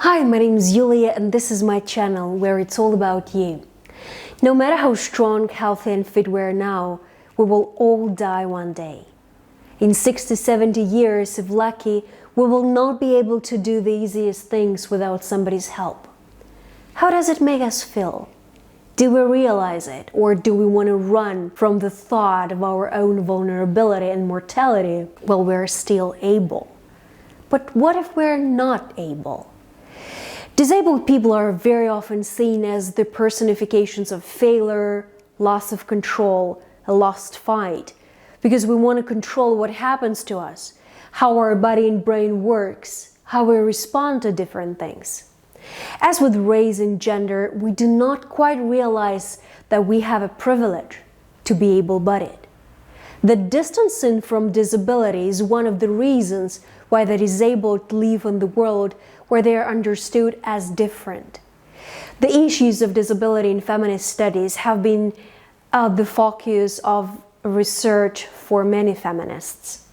Hi, my name is Yulia and this is my channel where it's all about you. No matter how strong, healthy and fit we are now, we will all die one day. In 60, 70 years, if lucky, we will not be able to do the easiest things without somebody's help. How does it make us feel? Do we realize it, or do we want to run from the thought of our own vulnerability and mortality while we're still able? But what if we're not able? Disabled people are very often seen as the personifications of failure, loss of control, a lost fight, because we want to control what happens to us, how our body and brain works, how we respond to different things. As with race and gender, we do not quite realize that we have a privilege to be able-bodied. The distancing from disability is one of the reasons why the disabled live in the world where they are understood as different. The issues of disability in feminist studies have been the focus of research for many feminists.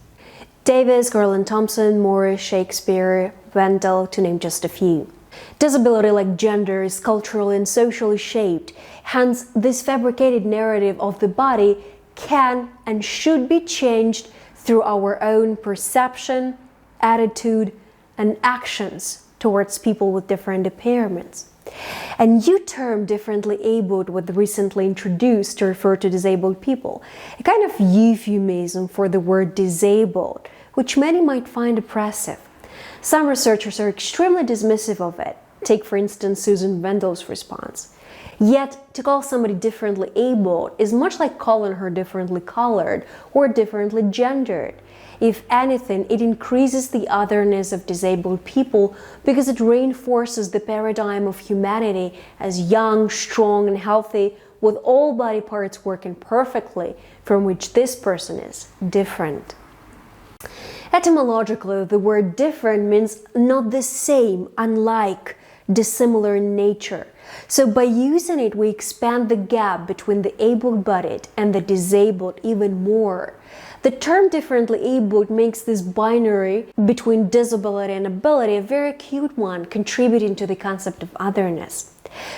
Davis, Garland Thompson, Morris, Shakespeare, Wendell, to name just a few. Disability, like gender, is culturally and socially shaped. Hence, this fabricated narrative of the body can and should be changed through our own perception, attitude, and actions towards people with different impairments. A new term, differently abled, was recently introduced to refer to disabled people, a kind of euphemism for the word disabled, which many might find oppressive. Some researchers are extremely dismissive of it. Take, for instance, Susan Wendell's response. Yet, to call somebody differently abled is much like calling her differently colored or differently gendered. If anything, it increases the otherness of disabled people because it reinforces the paradigm of humanity as young, strong, and healthy, with all body parts working perfectly, from which this person is different. Etymologically, the word different means not the same, unlike, dissimilar in nature. So by using it, we expand the gap between the able-bodied and the disabled even more. The term differently abled makes this binary between disability and ability a very acute one, contributing to the concept of otherness.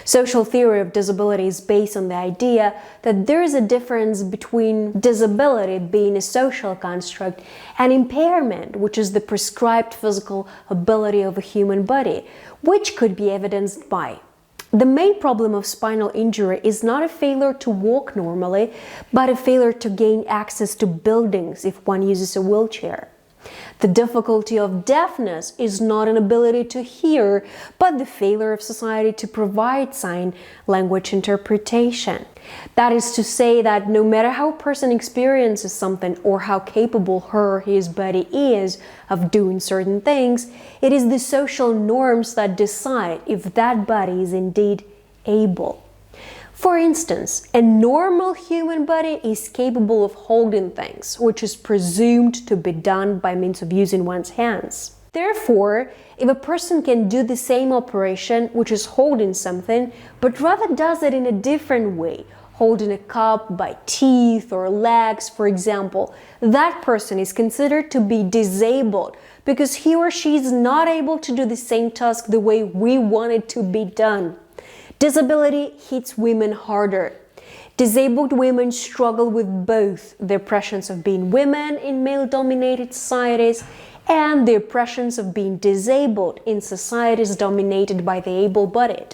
Social theory of disability is based on the idea that there is a difference between disability, being a social construct, and impairment, which is the prescribed physical ability of a human body, which could be evidenced by: the main problem of spinal injury is not a failure to walk normally, but a failure to gain access to buildings if one uses a wheelchair. The difficulty of deafness is not an ability to hear, but the failure of society to provide sign language interpretation. That is to say that no matter how a person experiences something or how capable her or his body is of doing certain things, it is the social norms that decide if that body is indeed able. For instance, a normal human body is capable of holding things, which is presumed to be done by means of using one's hands. Therefore, if a person can do the same operation, which is holding something, but rather does it in a different way, holding a cup by teeth or legs, for example, that person is considered to be disabled because he or she is not able to do the same task the way we want it to be done. Disability hits women harder. Disabled women struggle with both the oppressions of being women in male-dominated societies and the oppressions of being disabled in societies dominated by the able-bodied.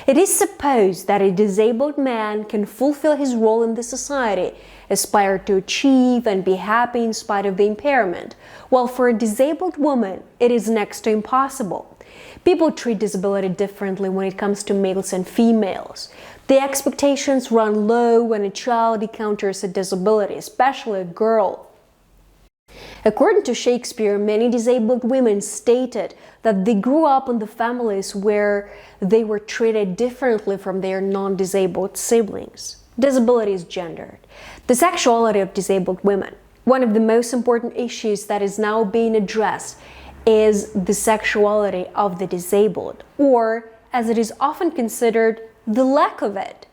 It is supposed that a disabled man can fulfill his role in the society, aspire to achieve and be happy in spite of the impairment, while for a disabled woman, it is next to impossible. People treat disability differently when it comes to males and females. The expectations run low when a child encounters a disability, especially a girl. According to Shakespeare, many disabled women stated that they grew up in the families where they were treated differently from their non-disabled siblings. Disability is gendered. The sexuality of disabled women. One of the most important issues that is now being addressed is the sexuality of the disabled, or, as it is often considered, the lack of it.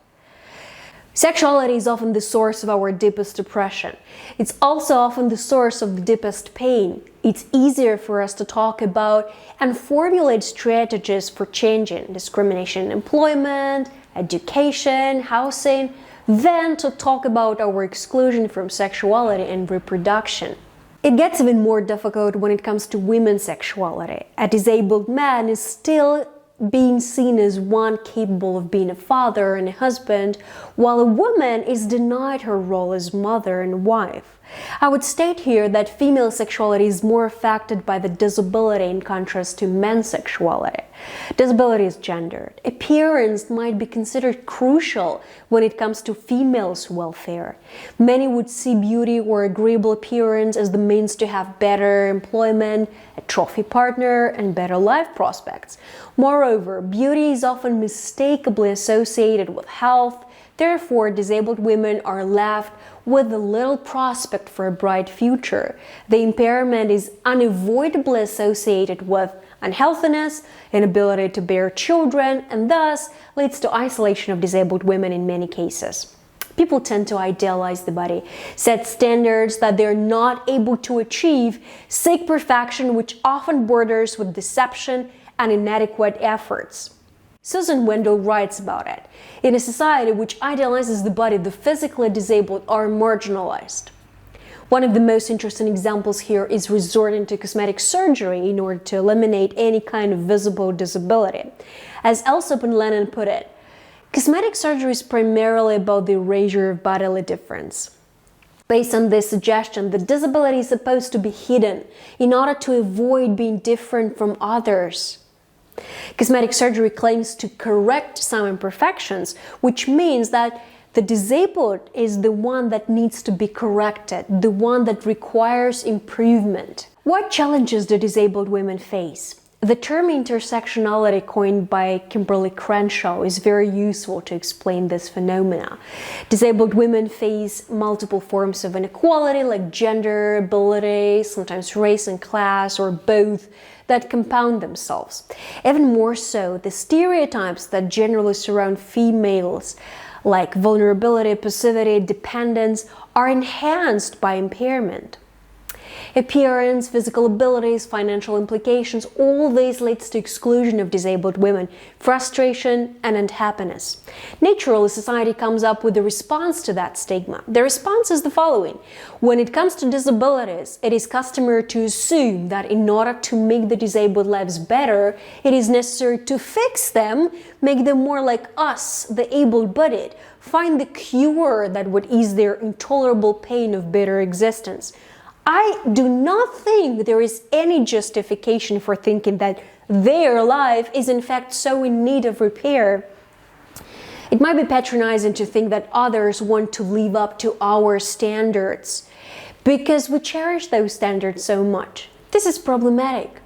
Sexuality is often the source of our deepest depression. It's also often the source of the deepest pain. It's easier for us to talk about and formulate strategies for changing discrimination in employment, education, housing, than to talk about our exclusion from sexuality and reproduction. It gets even more difficult when it comes to women's sexuality. A disabled man is still being seen as one capable of being a father and a husband, while a woman is denied her role as mother and wife. I would state here that female sexuality is more affected by the disability in contrast to men's sexuality. Disability is gendered. Appearance might be considered crucial when it comes to females' welfare. Many would see beauty or agreeable appearance as the means to have better employment, a trophy partner, and better life prospects. Moreover, beauty is often mistakenly associated with health. Therefore, disabled women are left with a little prospect for a bright future. The impairment is unavoidably associated with unhealthiness, inability to bear children, and thus leads to isolation of disabled women in many cases. People tend to idealize the body, set standards that they're not able to achieve, seek perfection, which often borders with deception and inadequate efforts. Susan Wendell writes about it. In a society which idealizes the body, the physically disabled are marginalized. One of the most interesting examples here is resorting to cosmetic surgery in order to eliminate any kind of visible disability. As Alsop and Lennon put it, cosmetic surgery is primarily about the erasure of bodily difference. Based on this suggestion, the disability is supposed to be hidden in order to avoid being different from others. Cosmetic surgery claims to correct some imperfections, which means that the disabled is the one that needs to be corrected, the one that requires improvement. What challenges do disabled women face? The term intersectionality, coined by Kimberly Crenshaw, is very useful to explain this phenomena. Disabled women face multiple forms of inequality like gender, ability, sometimes race and class, or both, that compound themselves. Even more so, the stereotypes that generally surround females, like vulnerability, passivity, dependence, are enhanced by impairment. Appearance, physical abilities, financial implications, all this leads to exclusion of disabled women, frustration, and unhappiness. Naturally, society comes up with a response to that stigma. The response is the following. When it comes to disabilities, it is customary to assume that in order to make the disabled lives better, it is necessary to fix them, make them more like us, the able-bodied, find the cure that would ease their intolerable pain of bitter existence. I do not think there is any justification for thinking that their life is in fact so in need of repair. It might be patronizing to think that others want to live up to our standards because we cherish those standards so much. This is problematic.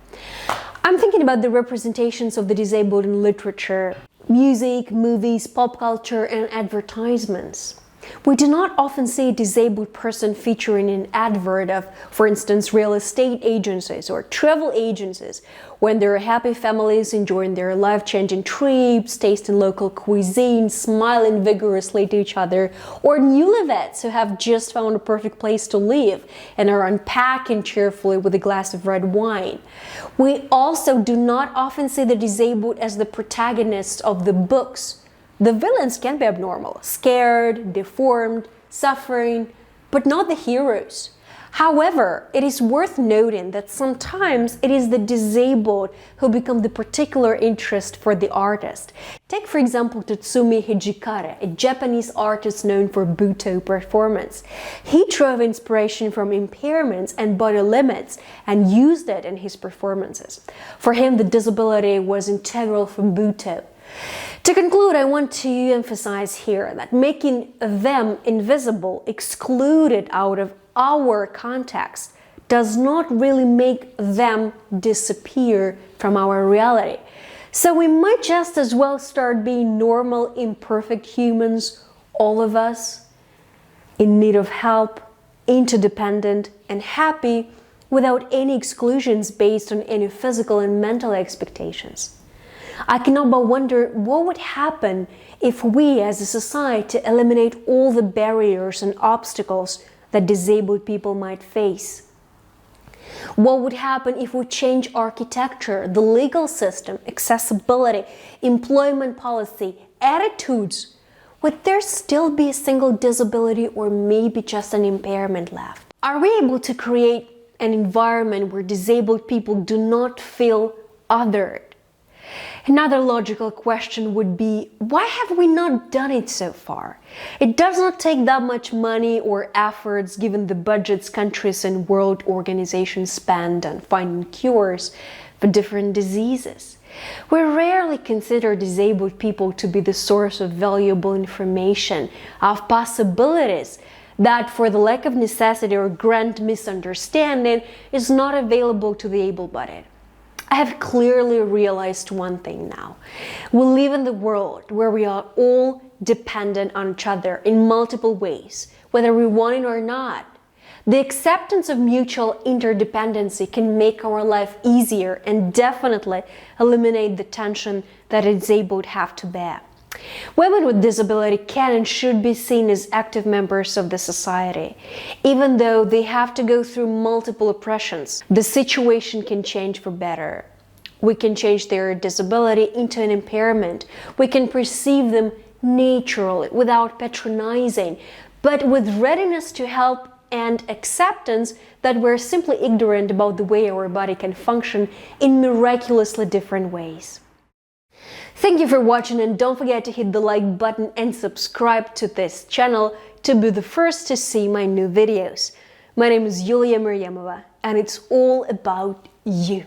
I'm thinking about the representations of the disabled in literature, music, movies, pop culture, and advertisements. We do not often see a disabled person featuring an advert of, for instance, real estate agencies or travel agencies, when there are happy families enjoying their life-changing trips, tasting local cuisine, smiling vigorously to each other, or newlyweds who have just found a perfect place to live and are unpacking cheerfully with a glass of red wine. We also do not often see the disabled as the protagonists of the books. The villains can be abnormal, scared, deformed, suffering, but not the heroes. However, it is worth noting that sometimes it is the disabled who become the particular interest for the artist. Take, for example, Tatsumi Hijikata, a Japanese artist known for Buto performance. He drove inspiration from impairments and body limits and used it in his performances. For him, the disability was integral from Buto. To conclude, I want to emphasize here that making them invisible, excluded out of our context, does not really make them disappear from our reality. So we might just as well start being normal, imperfect humans, all of us, in need of help, interdependent, and happy, without any exclusions based on any physical and mental expectations. I cannot but wonder what would happen if we as a society eliminate all the barriers and obstacles that disabled people might face. What would happen if we change architecture, the legal system, accessibility, employment policy, attitudes? Would there still be a single disability or maybe just an impairment left? Are we able to create an environment where disabled people do not feel othered? Another logical question would be, why have we not done it so far? It does not take that much money or efforts given the budgets countries and world organizations spend on finding cures for different diseases. We rarely consider disabled people to be the source of valuable information, of possibilities that, for the lack of necessity or grand misunderstanding, is not available to the able-bodied. I have clearly realized one thing now. We live in the world where we are all dependent on each other in multiple ways, whether we want it or not. The acceptance of mutual interdependency can make our life easier and definitely eliminate the tension that disabled have to bear. Women with disability can and should be seen as active members of the society. Even though they have to go through multiple oppressions, the situation can change for better. We can change their disability into an impairment. We can perceive them naturally, without patronizing, but with readiness to help and acceptance that we're simply ignorant about the way our body can function in miraculously different ways. Thank you for watching, and don't forget to hit the like button and subscribe to this channel to be the first to see my new videos. My name is Yulia Maryamova, and it's all about you.